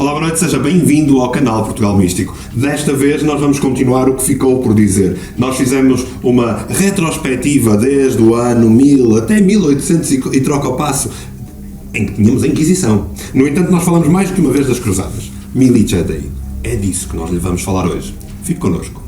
Olá, boa noite, seja bem-vindo ao canal Portugal Místico. Desta vez nós vamos continuar o que ficou por dizer. Nós fizemos uma retrospectiva desde o ano 1000 até 1800 e troca o passo, em que tínhamos a Inquisição. No entanto, nós falamos mais que uma vez das Cruzadas. Milicia Dei. É disso que nós lhe vamos falar hoje. Fique connosco.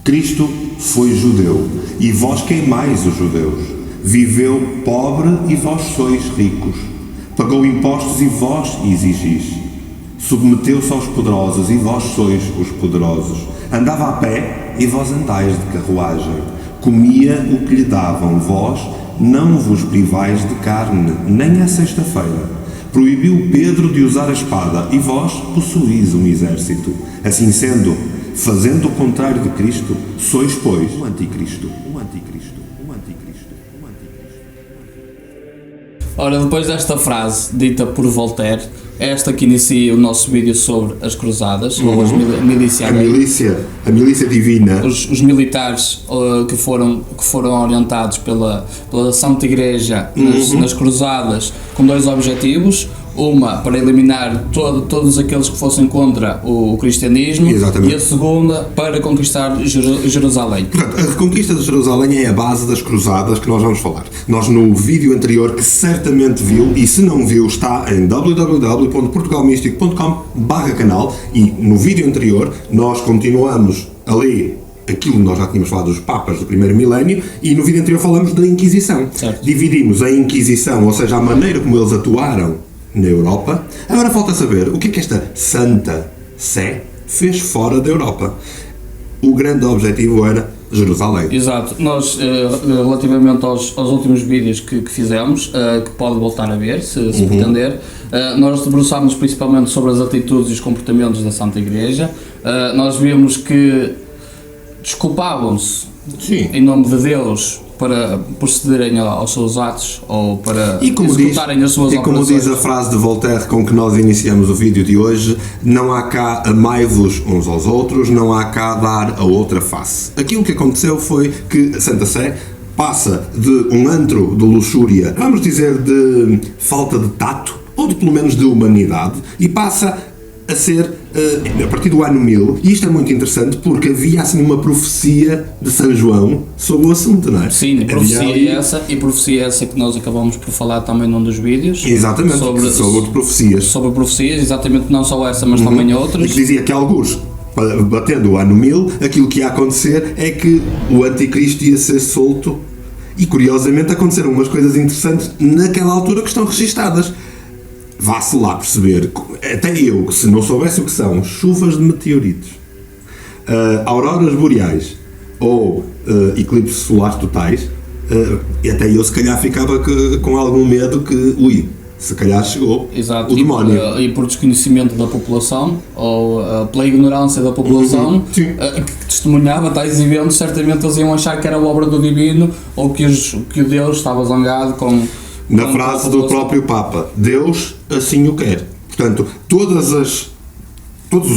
Cristo foi judeu, e vós queimais os judeus. Viveu pobre, e vós sois ricos. Pagou impostos, e vós exigis. Submeteu-se aos poderosos, e vós sois os poderosos. Andava a pé, e vós andais de carruagem. Comia o que lhe davam, vós não vos privais de carne, nem à sexta-feira. Proibiu Pedro de usar a espada, e vós possuís um exército. Assim sendo, fazendo o contrário de Cristo, sois, pois, o anticristo. Ora, depois desta frase dita por Voltaire, é esta que inicia o nosso vídeo sobre as cruzadas, ou as milícia. A milícia divina. Os militares que foram orientados pela Santa Igreja nas cruzadas com dois objetivos. Uma, para eliminar todos aqueles que fossem contra o cristianismo. Exatamente. E a segunda, para conquistar Jerusalém. Portanto, a reconquista de Jerusalém é a base das cruzadas que nós vamos falar. Nós, no vídeo anterior, que certamente viu, e se não viu, está em www.portugalmístico.com/canal, e no vídeo anterior nós continuamos a ler aquilo que nós já tínhamos falado dos papas do primeiro milénio, e no vídeo anterior falamos da Inquisição. Certo. Dividimos a Inquisição, ou seja, a maneira como eles atuaram na Europa. Agora falta saber o que é que esta Santa Sé fez fora da Europa. O grande objetivo era Jerusalém. Exato. Nós, relativamente aos últimos vídeos que fizemos, que pode voltar a ver, se pretender, nós debruçámos principalmente sobre as atitudes e os comportamentos da Santa Igreja. Nós vimos que desculpavam-se em nome de Deus para procederem aos seus atos ou para executarem as suas operações. E como diz a frase de Voltaire com que nós iniciamos o vídeo de hoje, não há cá amai-vos uns aos outros, não há cá dar a outra face. Aquilo que aconteceu foi que a Santa Sé passa de um antro de luxúria, vamos dizer de falta de tato, ou de pelo menos de humanidade, e passa a ser, a partir do ano 1000, e isto é muito interessante porque havia assim uma profecia de São João sobre o assunto, não é? Sim, profecia essa que nós acabamos por falar também num dos vídeos. Exatamente, sobre profecias. Sobre profecias, exatamente, não só essa, mas também outras. E que dizia que alguns, batendo o ano 1000, aquilo que ia acontecer é que o anticristo ia ser solto, e curiosamente aconteceram umas coisas interessantes naquela altura que estão registadas. Vá-se lá perceber, até eu, que se não soubesse o que são chuvas de meteoritos, auroras boreais ou eclipses solares totais, até eu se calhar ficava com algum medo que, se calhar chegou. Exato. O demónio. E por desconhecimento da população, ou pela ignorância da população, que testemunhava tais eventos, certamente eles iam achar que era obra do divino, ou que o Deus estava zangado com... Na frase do próprio Papa, Deus assim o quer. Portanto, todos os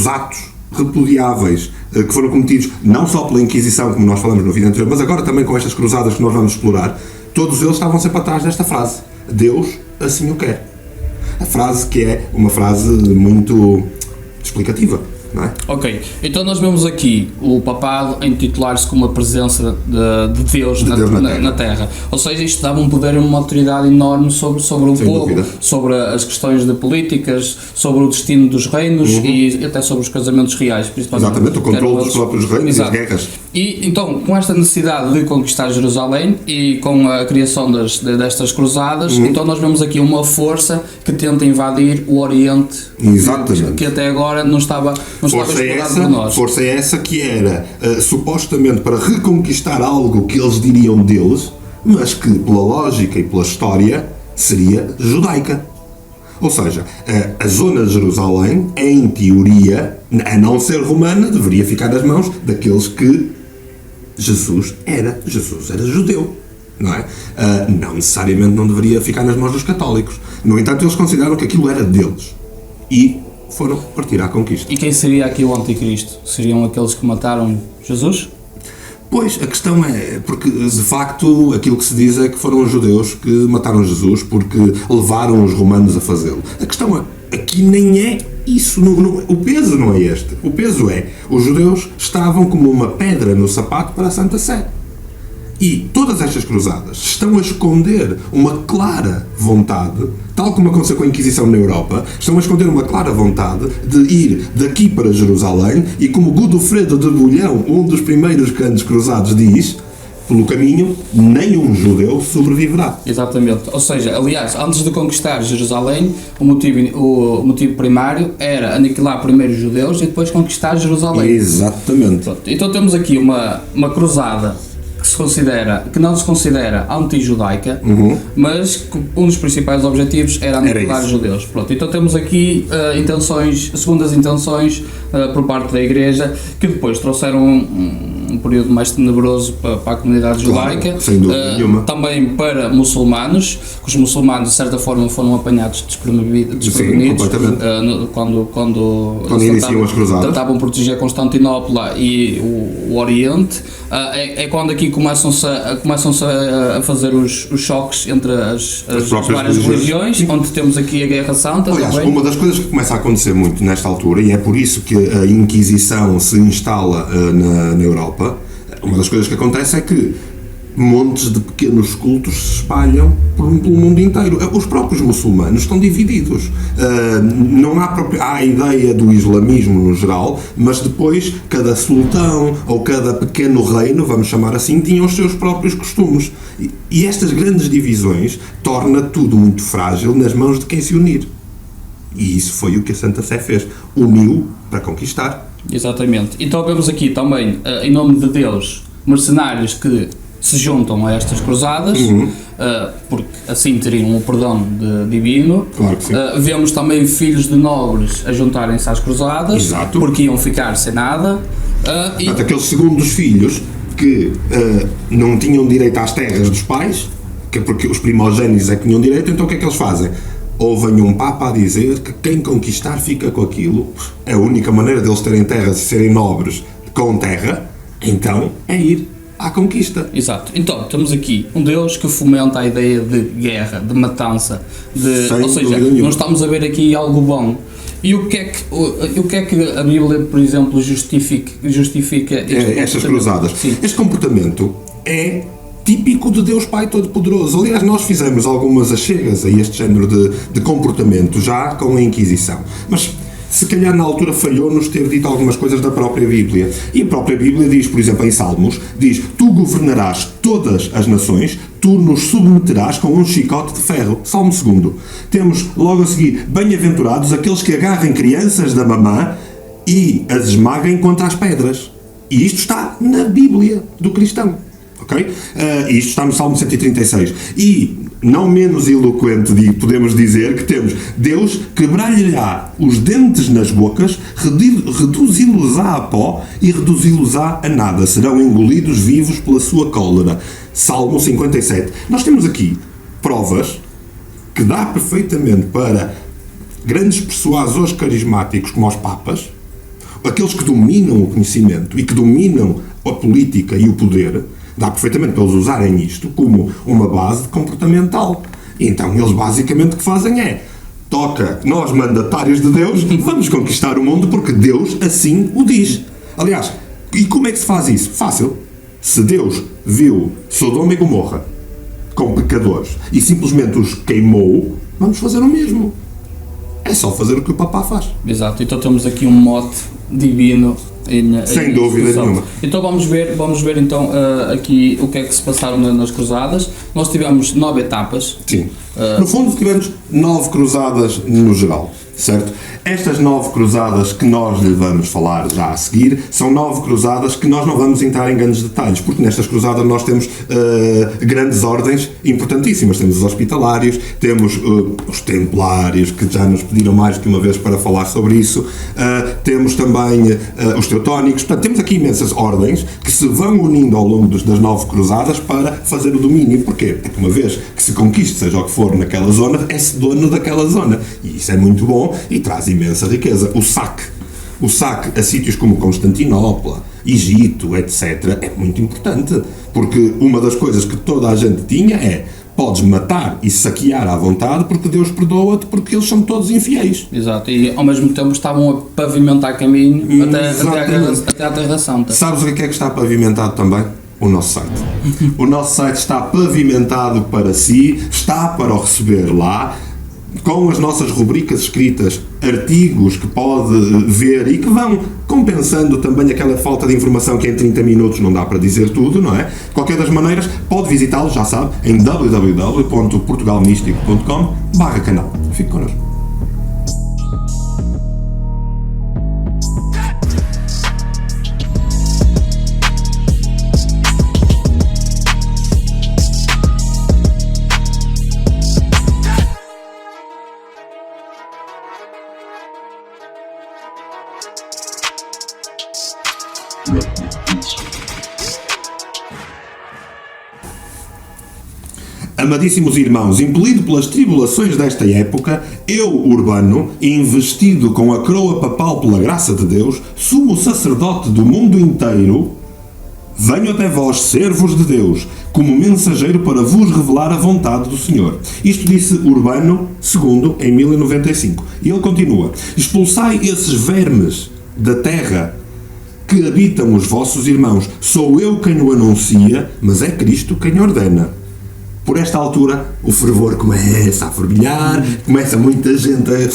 atos repudiáveis que foram cometidos, não só pela Inquisição, como nós falamos no vídeo anterior, mas agora também com estas cruzadas que nós vamos explorar, todos eles estavam sempre atrás desta frase, Deus assim o quer. A frase que é uma frase muito explicativa. Não é? Ok, então nós vemos aqui o papado a intitular-se como a presença de Deus, na Terra. Ou seja, isto dava um poder e uma autoridade enorme sobre o povo, sobre as questões de políticas, sobre o destino dos reinos e até sobre os casamentos reais, principalmente. Exatamente, o controle dos próprios reinos e as guerras. E então, com esta necessidade de conquistar Jerusalém e com a criação destas cruzadas, então nós vemos aqui uma força que tenta invadir o Oriente, que até agora não estava explorado por nós. Força essa que era supostamente para reconquistar algo que eles diriam deles, mas que pela lógica e pela história seria judaica. Ou seja, a zona de Jerusalém, em teoria, a não ser romana, deveria ficar nas mãos daqueles que Jesus era judeu, não é? Não necessariamente não deveria ficar nas mãos dos católicos. No entanto, eles consideraram que aquilo era deles e foram partir à conquista. E quem seria aqui o anticristo? Seriam aqueles que mataram Jesus? Pois, a questão é, porque de facto aquilo que se diz é que foram os judeus que mataram Jesus porque levaram os romanos a fazê-lo. A questão é, aqui nem é isso, o peso não é este. O peso é, os judeus estavam como uma pedra no sapato para a Santa Sé. E todas estas cruzadas estão a esconder uma clara vontade, tal como aconteceu com a Inquisição na Europa, estão a esconder uma clara vontade de ir daqui para Jerusalém e, como Godofredo de Bulhão, um dos primeiros grandes cruzados, diz, pelo caminho, nenhum judeu sobreviverá. Exatamente. Ou seja, aliás, antes de conquistar Jerusalém, o motivo primário era aniquilar primeiro os judeus e depois conquistar Jerusalém. Exatamente. Então temos aqui uma cruzada que não se considera anti-judaica, mas que um dos principais objetivos era aniquilar os judeus. Pronto, então temos aqui segundas intenções por parte da Igreja, que depois trouxeram um período mais tenebroso para a comunidade judaica, claro, sem dúvida nenhuma. Também para muçulmanos, que os muçulmanos de certa forma foram apanhados desprevenidos. Quando iniciam as cruzadas, tentavam proteger Constantinopla e o Oriente. É quando aqui começam-se a fazer os choques entre as várias religiões, onde temos aqui a Guerra Santa. Aliás, também. Uma das coisas que começa a acontecer muito nesta altura, e é por isso que a Inquisição se instala na Europa, uma das coisas que acontece é que montes de pequenos cultos se espalham pelo mundo inteiro. Os próprios muçulmanos estão divididos. Não há a ideia do islamismo no geral, mas depois cada sultão ou cada pequeno reino, vamos chamar assim, tinham os seus próprios costumes. E estas grandes divisões torna tudo muito frágil nas mãos de quem se unir. E isso foi o que a Santa Sé fez. Uniu para conquistar. Exatamente. Então vemos aqui também, em nome de Deus, mercenários que se juntam a estas cruzadas, porque assim teriam o perdão divino. Claro que sim. Vemos também filhos de nobres a juntarem-se às cruzadas. Exato. Porque iam ficar sem nada. Portanto, aqueles segundos filhos que não tinham direito às terras dos pais, que é porque os primogênitos é que tinham direito, então o que é que eles fazem? Ouvem um Papa a dizer que quem conquistar fica com aquilo. É a única maneira deles terem terras e serem nobres com terra, então é ir à conquista. Exato. Então, temos aqui um Deus que fomenta a ideia de guerra, de matança, ou seja, não estamos a ver aqui algo bom. E o que é que a Bíblia, por exemplo, justifica estas cruzadas? Sim. Este comportamento é típico de Deus Pai Todo-Poderoso. Aliás, nós fizemos algumas achegas a este género de comportamento já com a Inquisição. Mas se calhar na altura falhou-nos ter dito algumas coisas da própria Bíblia. E a própria Bíblia diz, por exemplo, em Salmos, diz: tu governarás todas as nações, tu nos submeterás com um chicote de ferro. Salmo 2. Temos logo a seguir: bem-aventurados aqueles que agarrem crianças da mamã e as esmaguem contra as pedras. E isto está na Bíblia do cristão. Okay? Isto está no Salmo 136. E, não menos eloquente, podemos dizer que temos: Deus quebrar-lhe-á os dentes nas bocas, reduzi-los-á a pó e reduzi-los-á a nada. Serão engolidos vivos pela sua cólera. Salmo 57. Nós temos aqui provas que dá perfeitamente para grandes persuasores carismáticos como os papas, aqueles que dominam o conhecimento e que dominam a política e o poder. Dá perfeitamente para eles usarem isto como uma base comportamental. Então, eles basicamente o que fazem é: toca, nós mandatários de Deus, vamos conquistar o mundo porque Deus assim o diz. Aliás, e como é que se faz isso? Fácil. Se Deus viu Sodoma e Gomorra com pecadores e simplesmente os queimou, vamos fazer o mesmo. É só fazer o que o Papá faz. Exato. Então temos aqui um mote divino. Sem dúvida nenhuma. Então vamos ver então aqui o que é que se passaram nas cruzadas. Nós tivemos 9 etapas. Sim. No fundo tivemos 9 cruzadas no geral. Certo? Estas 9 cruzadas que nós lhe vamos falar já a seguir são 9 cruzadas que nós não vamos entrar em grandes detalhes, porque nestas cruzadas nós temos grandes ordens importantíssimas. Temos os hospitalários, temos os templários, que já nos pediram mais do que uma vez para falar sobre isso, temos também os teutónicos. Portanto, temos aqui imensas ordens que se vão unindo ao longo das 9 cruzadas para fazer o domínio. Porquê? Porque uma vez que se conquiste, seja o que for, naquela zona, é-se dono daquela zona. E isso é muito bom e traz imensa riqueza. O saque a sítios como Constantinopla, Egito, etc., é muito importante, porque uma das coisas que toda a gente tinha é: podes matar e saquear à vontade, porque Deus perdoa-te, porque eles são todos infiéis. Exato, e ao mesmo tempo estavam a pavimentar caminho até à Terra Santa. Sabes o que é que está pavimentado também? O nosso site. O nosso site está pavimentado para si, está para o receber lá, com as nossas rubricas escritas, artigos que pode ver e que vão compensando também aquela falta de informação que em 30 minutos não dá para dizer tudo, não é? De qualquer das maneiras, pode visitá-lo, já sabe, em www.portugalmístico.com/canal. Fique connosco. Amadíssimos irmãos, impelido pelas tribulações desta época, eu, Urbano, investido com a coroa papal pela graça de Deus, sumo sacerdote do mundo inteiro, venho até vós, servos de Deus, como mensageiro para vos revelar a vontade do Senhor. Isto disse Urbano II em 1095. E ele continua: expulsai esses vermes da terra que habitam os vossos irmãos. Sou eu quem o anuncia, mas é Cristo quem ordena. Por esta altura, o fervor começa a fervilhar, começa muita gente a...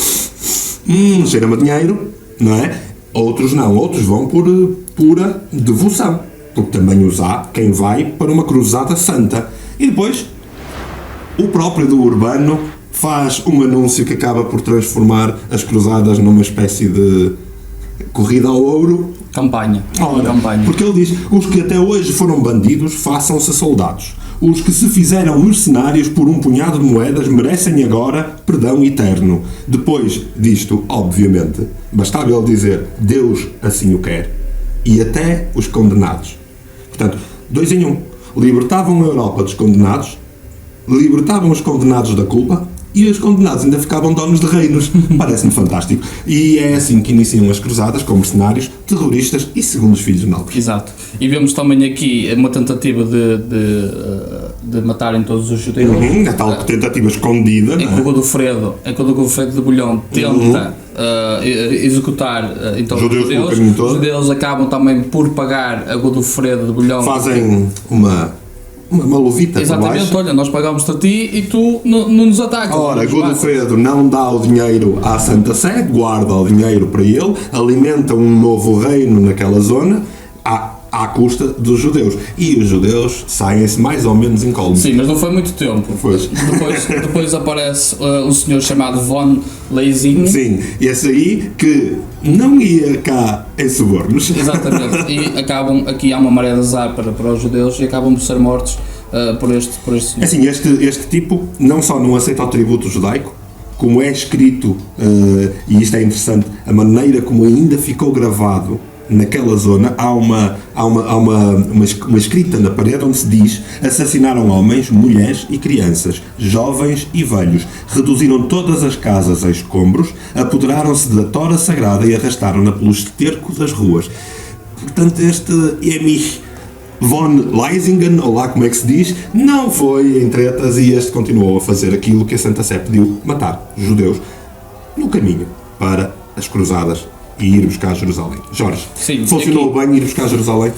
cheira-me a dinheiro, não é? Outros não, outros vão por pura devoção, porque também os há quem vai para uma cruzada santa. E depois, o próprio do Urbano faz um anúncio que acaba por transformar as cruzadas numa espécie de corrida ao ouro. Campanha. Campanha. Porque ele diz: os que até hoje foram bandidos, façam-se soldados. Os que se fizeram mercenários por um punhado de moedas merecem agora perdão eterno. Depois disto, obviamente, bastava ele dizer: Deus assim o quer. E até os condenados. Portanto, 2 em 1. Libertavam a Europa dos condenados, libertavam os condenados da culpa, e os condenados ainda ficavam donos de reinos. Parece-me fantástico. E é assim que iniciam as cruzadas, com mercenários, terroristas e segundos filhos nobres. Exato. E vemos também aqui uma tentativa de matarem todos os judeus. A tal tentativa escondida. É que o Godofredo de Bulhão tenta executar então, os judeus. Os judeus acabam também por pagar a Godofredo de Bulhão. Fazem uma luvita. Exatamente, olha, nós pagamos-te a ti e tu não nos atacas. Ora, Godofredo não dá o dinheiro à Santa Sé, guarda o dinheiro para ele, alimenta um novo reino naquela zona, à custa dos judeus. E os judeus saem-se mais ou menos incólumes. Sim, mas não foi muito tempo. Pois. Depois aparece um senhor chamado von Leising. Sim, esse aí que não ia cá em subornos. Exatamente. E acabam, aqui há uma maré de azar para os judeus e acabam por ser mortos por este senhor. Assim, este tipo não só não aceita o tributo judaico, como é escrito, e isto é interessante, a maneira como ainda ficou gravado naquela zona, há uma escrita na parede onde se diz: assassinaram homens, mulheres e crianças, jovens e velhos, reduziram todas as casas a escombros, apoderaram-se da tora sagrada e arrastaram-na pelo esterco das ruas. Portanto, este Emich von Leisingen, ou lá como é que se diz, não foi em tretas, e este continuou a fazer aquilo que a Santa Sé pediu: matar judeus no caminho para as cruzadas e ir buscar Jerusalém. Jorge, sim, funcionou aqui, bem ir buscar Jerusalém?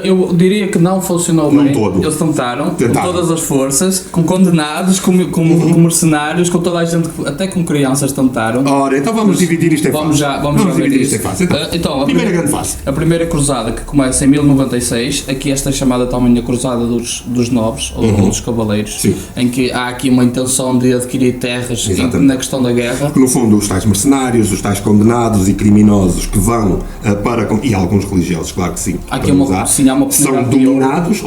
Eu diria que não funcionou Não bem. todo. Eles tentaram, com Tentaram. todas as forças, com condenados, com mercenários, com toda a gente, até com crianças tentaram. Ora, então vamos dividir isto em Vamos fases. já ver dividir isto isso. em fases. Então, a primeira grande fase. A primeira cruzada, que começa em 1096, aqui esta é chamada também a cruzada dos nobres, ou dos cavaleiros, Sim. em que há aqui uma intenção de adquirir terras na questão da guerra. Que no fundo os tais mercenários, os tais condenados e criminosos que vão e alguns religiosos, claro que sim, Há aqui para uma- usar, sim, há uma são oportunidade de ouro. dominados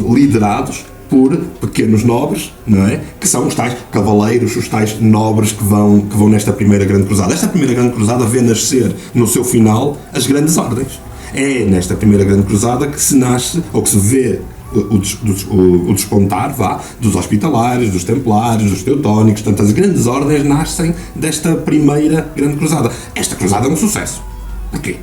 ou liderados por pequenos nobres, não é? Que são os tais cavaleiros, os tais nobres que vão nesta primeira grande cruzada. Esta primeira grande cruzada vê nascer no seu final as grandes ordens. É nesta primeira grande cruzada que se nasce, ou que se vê o despontar, dos hospitalários, dos templários, dos teutónicos. Portanto, as grandes ordens nascem desta primeira grande cruzada. Esta cruzada é um sucesso. Porquê?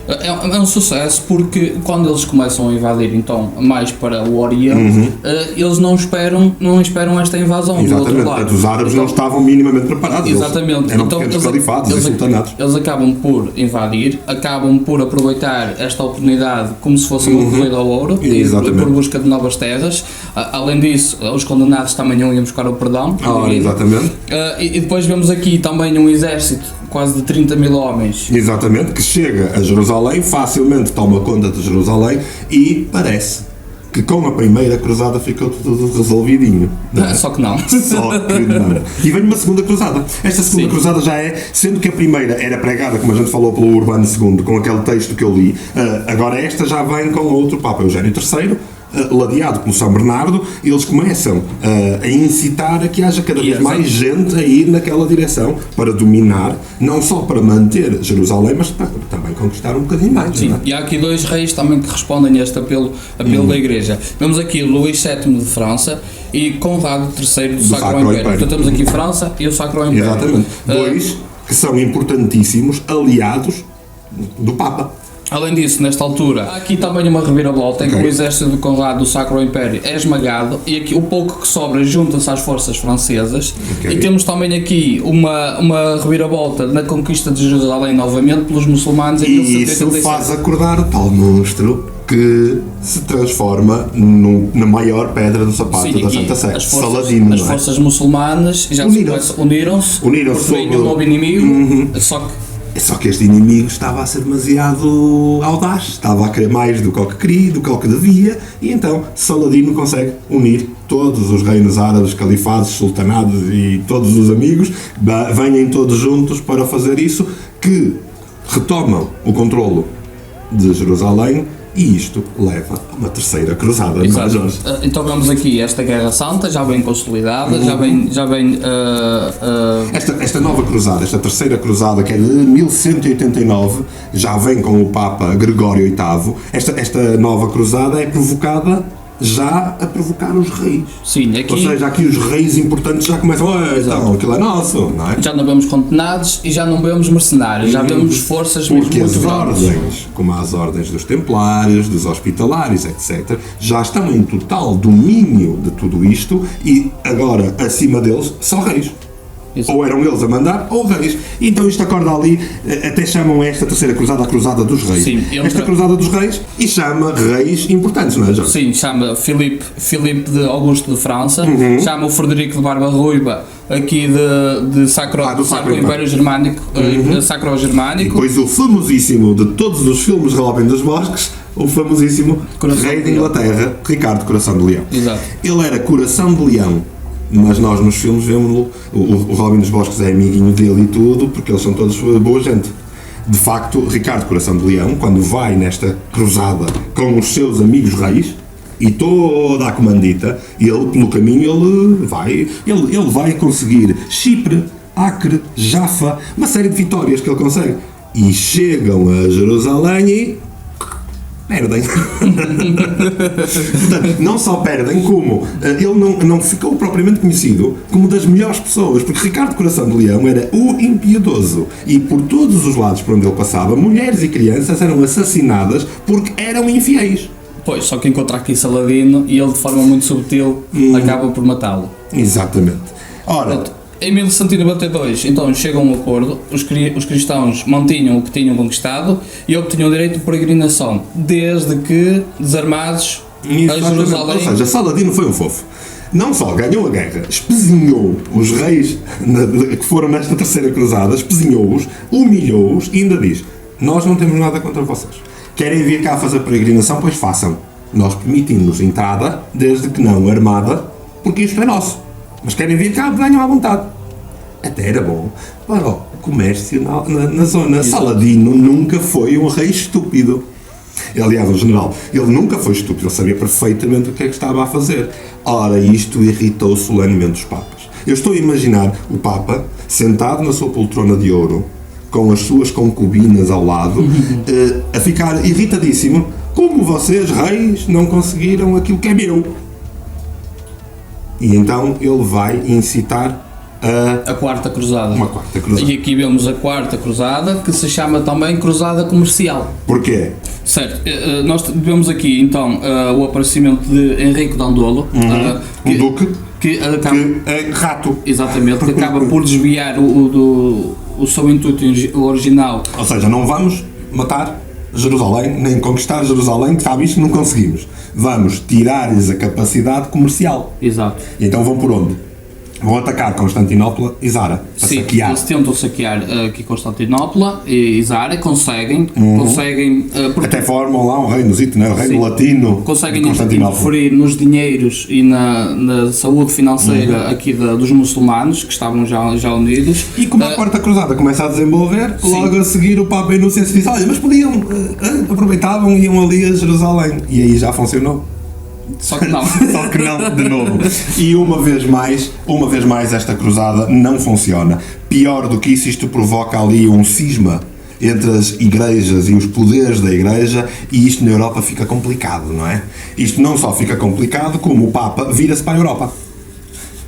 É um sucesso porque quando eles começam a invadir então mais para o Oriente, eles não esperam esta invasão do outro Exatamente, lado. portanto, os árabes Então, não estavam minimamente preparados. Exatamente. Eram pequenos califados e sultanatos. Eles acabam por invadir, acabam por aproveitar esta oportunidade como se fosse uma corrida ao ouro e Exatamente. por busca de novas terras. Além disso, os condenados também iam buscar o perdão. Exatamente. E depois vemos aqui também um exército quase de 30 mil homens. Exatamente, que chega a Jerusalém, facilmente toma conta de Jerusalém e parece que com a primeira cruzada ficou tudo resolvidinho. Não é? Só que não. Só que não. E vem uma segunda cruzada. Esta segunda Sim. cruzada já é, sendo que a primeira era pregada, como a gente falou, pelo Urbano II, com aquele texto que eu li, agora esta já vem com outro Papa Eugénio III, ladeado pelo São Bernardo, e eles começam a incitar a que haja cada vez mais gente a ir naquela direção para dominar, não só para manter Jerusalém, mas para também conquistar um bocadinho mais. Sim, Não é? e há aqui dois reis também que respondem a este apelo da Igreja. Vemos aqui Luís VII de França e Conrado III do Sacro Império. Portanto, temos aqui França e o Sacro Império. Exatamente. Dois que são importantíssimos aliados do Papa. Além disso, nesta altura, há aqui também uma reviravolta em que o exército de Conrado do Sacro Império é esmagado e aqui o pouco que sobra junta-se às forças francesas. E temos também aqui uma reviravolta na conquista de Jerusalém novamente pelos muçulmanos em E isso 1187. faz acordar o tal monstro que se transforma na maior pedra do sapato Sim, da aqui Santa Sé, as Saladino. as forças muçulmanas já uniram-se Uniram-se porque vem sob- um novo inimigo, Só que este inimigo estava a ser demasiado audaz, estava a querer mais do que o que queria, do que o que devia, e então Saladino consegue unir todos os reinos árabes, califados, sultanados e todos os amigos, venham todos juntos para fazer isso, que retomam o controlo de Jerusalém, e isto leva a uma terceira cruzada. Não é, Jorge? Então vemos aqui esta Guerra Santa já bem consolidada, já bem Esta nova cruzada, esta terceira cruzada, que é de 1189, já vem com o Papa Gregório VIII. Esta nova cruzada é provocada já a provocar os reis. Sim, aqui Ou seja, aqui os reis importantes já começam, então, aquilo é nosso, não é? já não vemos condenados e já não vemos mercenários, já vemos forças mesmo Porque muito as grandes. ordens, como as ordens dos templários, dos hospitalários, etc., já estão em total domínio de tudo isto e agora, acima deles, são reis. Exato. Ou eram eles a mandar, ou reis. Então isto acorda ali, até chamam esta terceira cruzada a cruzada dos reis. Sim, Esta cruzada dos reis, e chama reis importantes, não é, Jorge? Sim, chama Filipe de Augusto de França, chama o Frederico de Barba Ruiva aqui de Sacro Império Germânico, Sacro Germânico. E depois o famosíssimo de todos os filmes de Robin dos Bosques, o famosíssimo rei de Inglaterra, Ricardo Coração de Leão. Exato. Ele era Coração de Leão, mas nós nos filmes vemos o Robin dos Bosques é amiguinho dele e tudo, porque eles são todos boa gente. De facto, Ricardo Coração de Leão, quando vai nesta cruzada com os seus amigos reis e toda a comandita, ele pelo caminho ele vai conseguir Chipre, Acre, Jaffa, uma série de vitórias que ele consegue. E chegam a Jerusalém e perdem. Portanto, não só perdem, como ele não ficou propriamente conhecido como das melhores pessoas, porque Ricardo Coração de Leão era o impiedoso e por todos os lados por onde ele passava, mulheres e crianças eram assassinadas porque eram infiéis. Pois, só que encontra aqui Saladino e ele de forma muito subtil acaba por matá-lo. Exatamente. Ora, Em 1192, então, chega a um acordo, os cristãos mantinham o que tinham conquistado e obtinham o direito de peregrinação, desde que desarmados a Jerusalém. Ou seja, Saladino foi um fofo. Não só ganhou a guerra, espezinhou os reis que foram nesta terceira cruzada, espezinhou-os, humilhou-os e ainda diz: nós não temos nada contra vocês. Querem vir cá fazer peregrinação? Pois façam. Nós permitimos entrada, desde que não armada, porque isto é nosso. Mas querem vir cá, venham à vontade. Até era bom para o comércio na zona. Saladino nunca foi um rei estúpido. Aliás, o general, ele nunca foi estúpido, ele sabia perfeitamente o que é que estava a fazer. Ora, isto irritou solenemente os papas. Eu estou a imaginar o papa sentado na sua poltrona de ouro, com as suas concubinas ao lado, a ficar irritadíssimo. Como vocês, reis, não conseguiram aquilo que é meu? E então ele vai incitar a Quarta Cruzada. Uma Quarta Cruzada. E aqui vemos a Quarta Cruzada, que se chama também Cruzada Comercial. Porquê? Certo, nós vemos aqui então o aparecimento de Henrique Dandolo, um duque que é rato. Exatamente, que acaba por desviar o seu intuito original. Ou seja, não vamos matar Jerusalém, nem conquistar Jerusalém, que sabe isto não conseguimos. Vamos tirar-lhes a capacidade comercial. Exato. E então vão por onde? Vão atacar Constantinopla e Zara, para saquear. Eles tentam saquear aqui Constantinopla e Zara, conseguem até formam lá um reinozito, né? O reino latino. Conseguem interferir nos dinheiros e na saúde financeira aqui dos muçulmanos, que estavam já unidos. E como a Quarta Cruzada começa a desenvolver, logo a seguir o Papa Inocêncio diz: olha, mas podiam, aproveitavam e iam ali a Jerusalém. E aí já funcionou. Só que não. Só que não, de novo. E uma vez mais esta cruzada não funciona. Pior do que isso, isto provoca ali um cisma entre as igrejas e os poderes da igreja, e isto na Europa fica complicado, não é? Isto não só fica complicado, como o Papa vira-se para a Europa.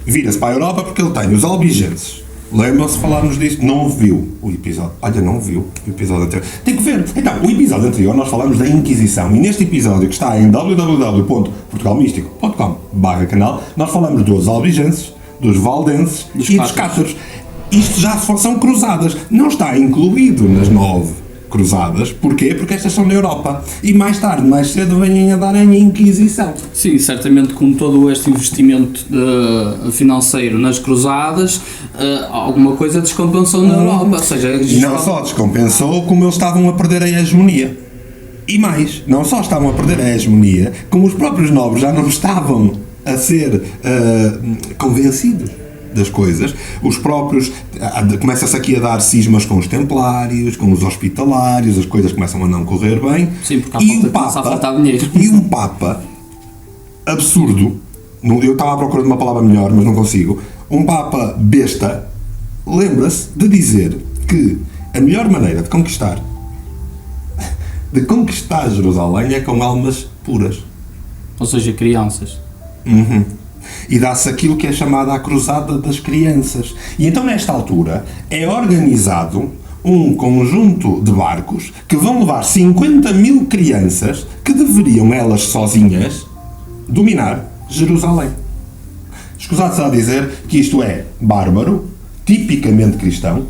Vira-se para a Europa porque ele tem os albigenses. Lembram-se de falarmos disso? Não viu o episódio. Olha, não viu o episódio anterior. Tem que ver. Então, o episódio anterior nós falamos da Inquisição. E neste episódio, que está em www.portugalmístico.com/canal, nós falamos dos albigenses, dos valdenses e dos cátaros. Isto já são cruzadas. Não está incluído nas 9 cruzadas. Porquê? Porque estas são na Europa. E mais tarde, mais cedo, vêm a dar a Inquisição. Sim, certamente com todo este investimento financeiro nas cruzadas, alguma coisa descompensou na Europa. Ou seja, não só descompensou, como eles estavam a perder a hegemonia. E mais, não só estavam a perder a hegemonia, como os próprios nobres já não estavam a ser convencidos das coisas. Os próprios começa-se aqui a dar cismas com os templários, com os hospitalários, as coisas começam a não correr bem. Sim, porque começa a faltar dinheiro. E um Papa absurdo, eu estava à procura de uma palavra melhor, mas não consigo, um Papa besta, lembra-se de dizer que a melhor maneira de conquistar Jerusalém é com almas puras. Ou seja, crianças. E dá-se aquilo que é chamada a Cruzada das Crianças. E então, nesta altura, é organizado um conjunto de barcos que vão levar 50.000 crianças que deveriam, elas sozinhas, dominar Jerusalém. Escusado-se a dizer que isto é bárbaro, tipicamente cristão,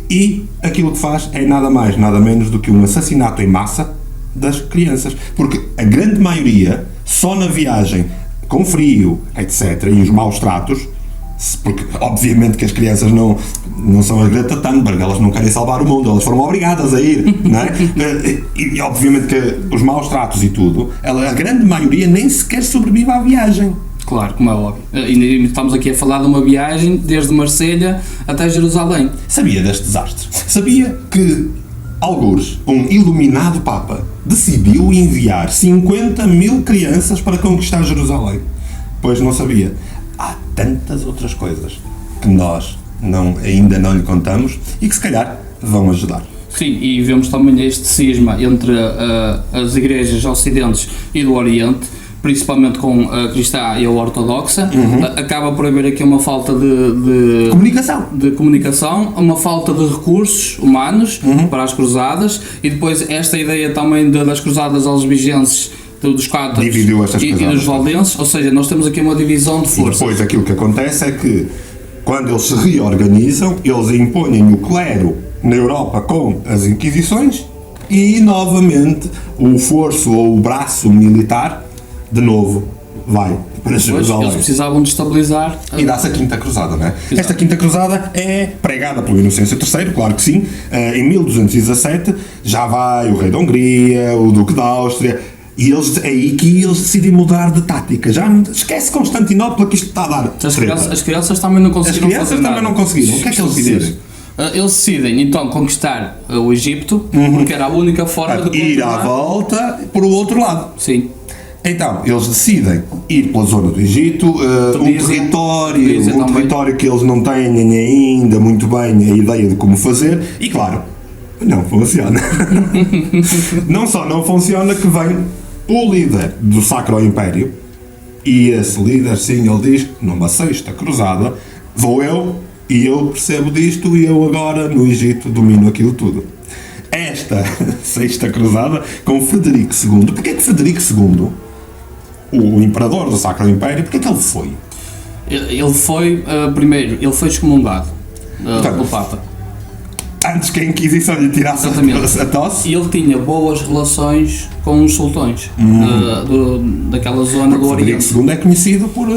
e aquilo que faz é nada mais, nada menos do que um assassinato em massa das crianças. Porque a grande maioria, só na viagem, com frio, etc., e os maus tratos, porque obviamente que as crianças não são a Greta Thunberg, elas não querem salvar o mundo, elas foram obrigadas a ir, não é? E obviamente que os maus tratos e tudo, a grande maioria nem sequer sobrevive à viagem. Claro, como é óbvio. E estamos aqui a falar de uma viagem desde Marselha até Jerusalém. Sabia deste desastre? Sabia que algures, um iluminado Papa, decidiu enviar 50.000 crianças para conquistar Jerusalém? Pois não sabia. Há tantas outras coisas que nós ainda não lhe contamos e que se calhar vão ajudar. Sim, e vemos também este cisma entre as igrejas ocidentes e do Oriente, principalmente com a cristã e a ortodoxa. Acaba por haver aqui uma falta de comunicação, uma falta de recursos humanos para as cruzadas, e depois esta ideia também das cruzadas albigenses, dos cátaros e dos valdenses, ou seja, nós temos aqui uma divisão de forças. E depois aquilo que acontece é que quando eles se reorganizam, eles impõem o clero na Europa com as Inquisições e, novamente, o forço ou o braço militar, de novo, vai para Jerusalém. Eles precisavam de estabilizar. E dá-se a Quinta Cruzada, não é? Exato. Esta Quinta Cruzada é pregada pelo Inocêncio III, claro que sim. Em 1217 já vai o rei da Hungria, o duque da Áustria, e é aí que eles decidem mudar de tática. Já esquece Constantinopla, que isto está a dar. As crianças também não conseguiram. As crianças também não conseguiram. O que é que eles decidem? Eles decidem então conquistar o Egito, porque era a única forma de ir à volta por o outro lado. Sim. Então, eles decidem ir pela zona do Egito, um território que eles não têm ainda muito bem a ideia de como fazer, e claro, não funciona. Não só não funciona, que vem o líder do Sacro Império, e esse líder, sim, ele diz, numa sexta cruzada, vou eu, e eu percebo disto, e eu agora no Egito domino aquilo tudo. Esta sexta cruzada com Frederico II. Porquê é que Frederico II, o imperador do Sacro Império, porque é que ele foi? Ele foi, primeiro, ele foi excomungado pelo Papa. Antes que a Inquisição lhe tirasse a tosse? E ele tinha boas relações com os sultões daquela zona do Oriente. Frederico II é conhecido por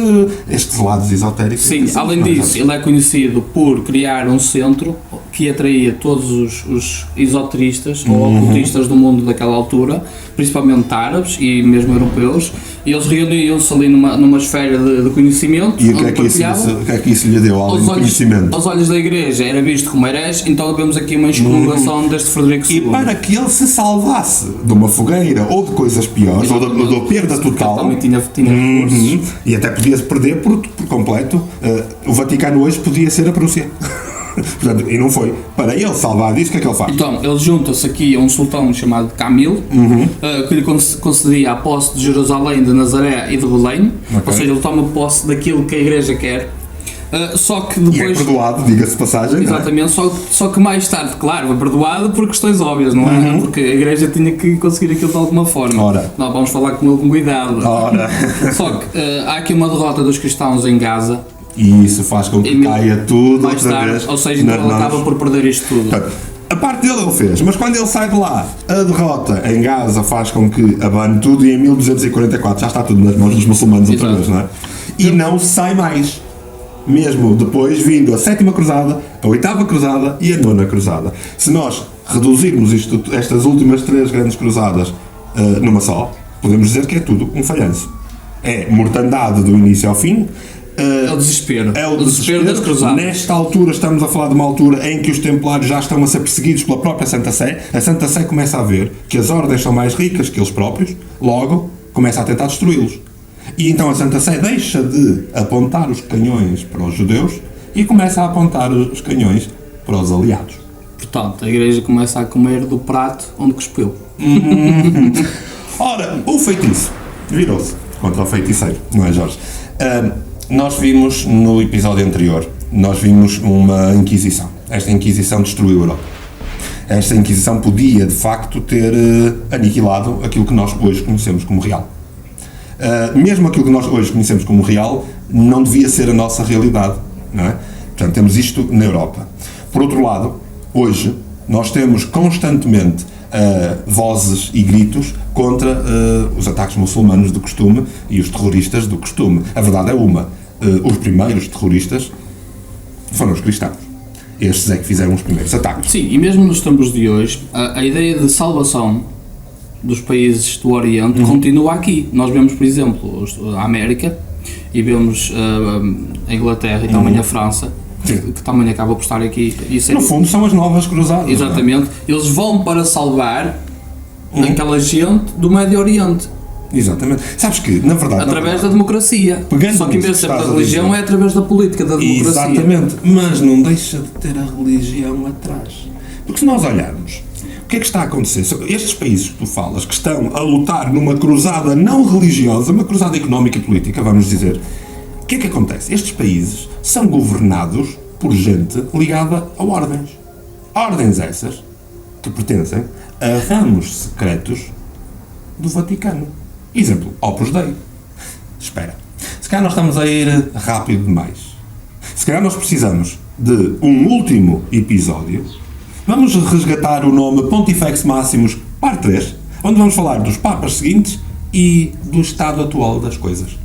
estes lados esotéricos. Sim, além disso, ele é conhecido por criar um centro que atraía todos os esoteristas ou ocultistas do mundo daquela altura, principalmente árabes e mesmo europeus, e eles reuniam-se ali numa esfera de conhecimento. E o que é que isso lhe deu ao conhecimento? Aos olhos da Igreja era visto como herege, então vemos aqui uma excomungação deste Frederico II. E para que ele se salvasse de uma fogueira ou de coisas piores, ou da perda total, também tinha recursos. E até podia-se perder por completo, o Vaticano hoje podia ser a Prússia. Portanto, e não foi. Para ele salvar disso, o que é que ele faz? Então, ele junta-se aqui a um sultão chamado Camilo, que lhe concedia a posse de Jerusalém, de Nazaré e de Belém, ou seja, ele toma posse daquilo que a Igreja quer. Só que depois... E é perdoado, diga-se de passagem. Exatamente, só que mais tarde, claro, é perdoado por questões óbvias, não é? Porque a Igreja tinha que conseguir aquilo de alguma forma. Ora. Não, vamos falar com ele com cuidado. Ora. Só que há aqui uma derrota dos cristãos em Gaza. E isso faz com que caia tudo mais tarde, vez, ou seja, então ele acaba por perder isto tudo. Portanto, a parte dele ele fez, mas quando ele sai de lá, a derrota em Gaza faz com que abane tudo, e em 1244 já está tudo nas mãos dos muçulmanos outra vez, não é? E não sai mais. Mesmo depois vindo a 7ª Cruzada, a 8ª Cruzada e a 9ª Cruzada. Se nós reduzirmos estas últimas 3 grandes cruzadas numa só, podemos dizer que é tudo um falhanço. É mortandade do início ao fim. É o desespero. É o desespero das cruzadas. Nesta altura estamos a falar de uma altura em que os templários já estão a ser perseguidos pela própria Santa Sé. A Santa Sé começa a ver que as ordens são mais ricas que eles próprios, logo começa a tentar destruí-los. E então a Santa Sé deixa de apontar os canhões para os judeus e começa a apontar os canhões para os aliados. Portanto, a Igreja começa a comer do prato onde cuspiu. Ora, o feitiço virou-se contra o feiticeiro, não é, Jorge? Nós vimos no episódio anterior, uma Inquisição. Esta Inquisição destruiu a Europa. Esta Inquisição podia, de facto, ter aniquilado aquilo que nós hoje conhecemos como real. Mesmo aquilo que nós hoje conhecemos como real não devia ser a nossa realidade, não é? Portanto, temos isto na Europa. Por outro lado, hoje nós temos constantemente vozes e gritos contra os ataques muçulmanos do costume e os terroristas do costume. A verdade é uma, os primeiros terroristas foram os cristãos. Estes é que fizeram os primeiros ataques. Sim, e mesmo nos tempos de hoje, a ideia de salvação dos países do Oriente continua aqui. Nós vemos, por exemplo, a América e vemos a Inglaterra e também a França, que também acaba por estar aqui. No fundo são as novas cruzadas. Exatamente. Eles vão para salvar aquela gente do Médio Oriente. Exatamente. Sabes que, na verdade... Através da democracia. Só que em vez de ser pela religião, é através da política, da democracia. Exatamente. Mas não deixa de ter a religião atrás. Porque se nós olharmos, o que é que está a acontecer? Estes países que tu falas, que estão a lutar numa cruzada não religiosa, uma cruzada económica e política, vamos dizer, o que é que acontece? Estes países são governados por gente ligada a ordens. Ordens essas que pertencem a ramos secretos do Vaticano. Exemplo, Opus Dei. Espera, se calhar nós estamos a ir rápido demais. Se calhar nós precisamos de um último episódio. Vamos resgatar o nome Pontifex Maximus Parte 3, onde vamos falar dos papas seguintes e do estado atual das coisas.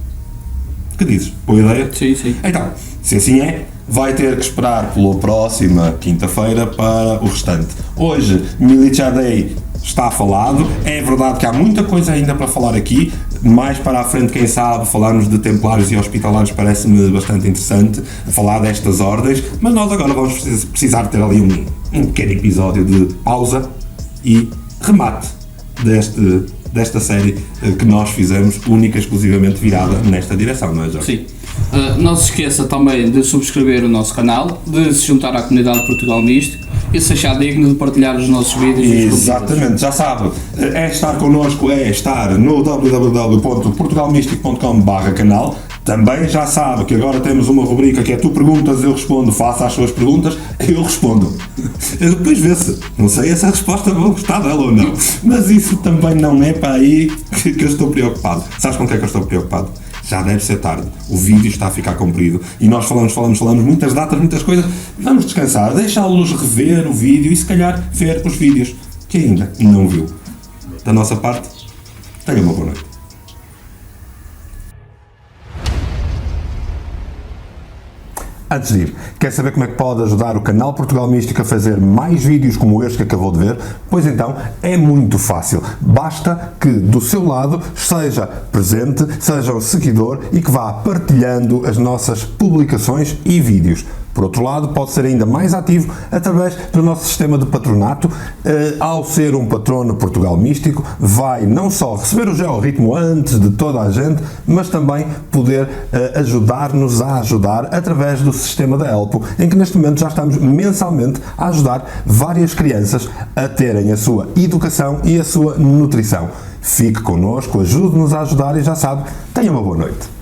Que dizes? Boa ideia? Sim, sim. Então, se assim é, vai ter que esperar pela próxima quinta-feira para o restante. Hoje, Militia Day está falado. É verdade que há muita coisa ainda para falar aqui. Mais para a frente, quem sabe, falarmos de templários e hospitalários parece-me bastante interessante, falar destas ordens, mas nós agora vamos precisar ter ali um pequeno episódio de pausa e remate desta série que nós fizemos, única e exclusivamente virada nesta direção, não é, Jorge? Sim. Não se esqueça também de subscrever o nosso canal, de se juntar à comunidade de Portugal Místico e se achar digno de partilhar os nossos vídeos. Exatamente, já sabe, é estar connosco, é estar no www.portugalmístico.com/canal. Também já sabe que agora temos uma rubrica que é tu perguntas, eu respondo, faça as suas perguntas, eu respondo. Depois vê-se, não sei se a resposta vou gostar dela ou não, mas isso também não é para aí que eu estou preocupado. Sabes com o que é que eu estou preocupado? Já deve ser tarde, o vídeo está a ficar comprido e nós falamos, muitas datas, muitas coisas. Vamos descansar, deixá-los rever o vídeo e se calhar ver os vídeos que ainda não viu. Da nossa parte, tenha uma boa noite. Antes de ir, quer saber como é que pode ajudar o canal Portugal Místico a fazer mais vídeos como este que acabou de ver? Pois então, é muito fácil. Basta que do seu lado seja presente, seja um seguidor e que vá partilhando as nossas publicações e vídeos. Por outro lado, pode ser ainda mais ativo através do nosso sistema de patronato. Ao ser um patrono Portugal Místico, vai não só receber o georritmo antes de toda a gente, mas também poder ajudar-nos a ajudar através do sistema da Elpo, em que neste momento já estamos mensalmente a ajudar várias crianças a terem a sua educação e a sua nutrição. Fique connosco, ajude-nos a ajudar e já sabe, tenha uma boa noite.